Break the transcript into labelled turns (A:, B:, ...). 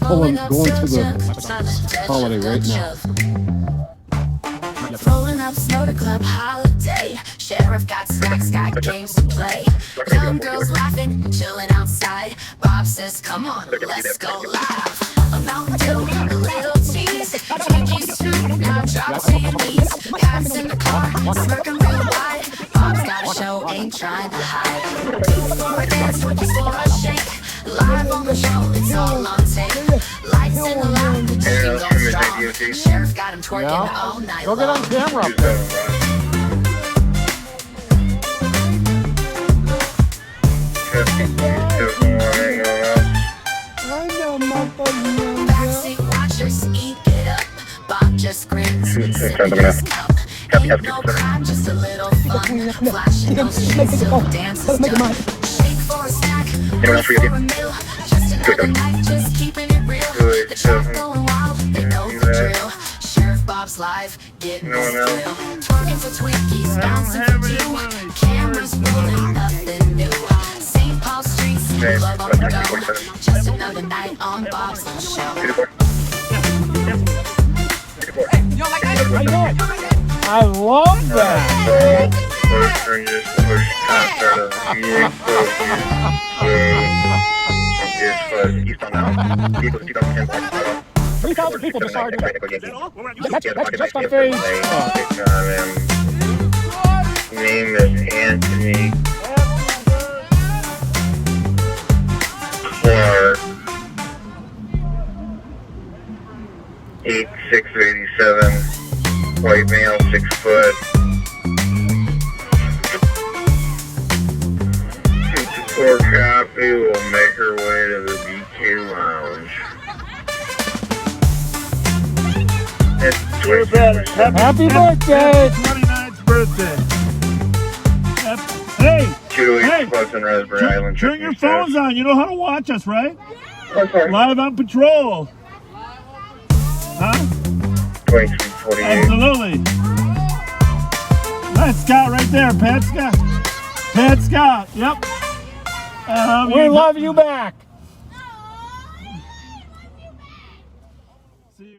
A: going to the holiday right now.
B: Rolling up snow to club holiday. Sheriff got snacks, got games to play. Young girls laughing, chilling outside. Bob says, come on, let's go live. A Mountain Dew, a little tease. Twinkies too, now drop to your knees. Parents in the car, smirking real wide. Bob's got a show, ain't trying to hide. Two for a dance, Twinkies for a shake. Live on the show, it's all on tape. Lights in the lounge, the chicken goes strong. Sheriff got him twerking all night long.
A: Go get on camera up there.
B: Backseat watchers, eat it up. Bob just grins, sipping his cup. Ain't no crime, just a little fun. Flashing those cheeks till the dance is done. Shake for a snack, wait for a meal. Just another night, just keeping it real. The chat going wild, they know the drill. Sheriff Bob's live, getting this thrill. Twerking for Twinkies, bouncing for two. Cameras rolling, nothing new. St. Paul streets, club on the go. Just another night on Bob's show.
A: I love that. $3,000 people decided that's just on Facebook.
C: Name is Anthony Clark. 8687. White male, 6 foot. 54 copy will make her way to the BK Lounge.
A: Happy birthday!
D: 29th birthday. Hey!
C: 228 Plus in Raspberry Island.
D: Turn your phones on. You know how to watch us, right?
C: Okay.
D: Live on patrol. Huh?
C: 2348.
D: Absolutely. That's Scott right there. Pat Scott. Pat Scott. Yep.
A: We love you back.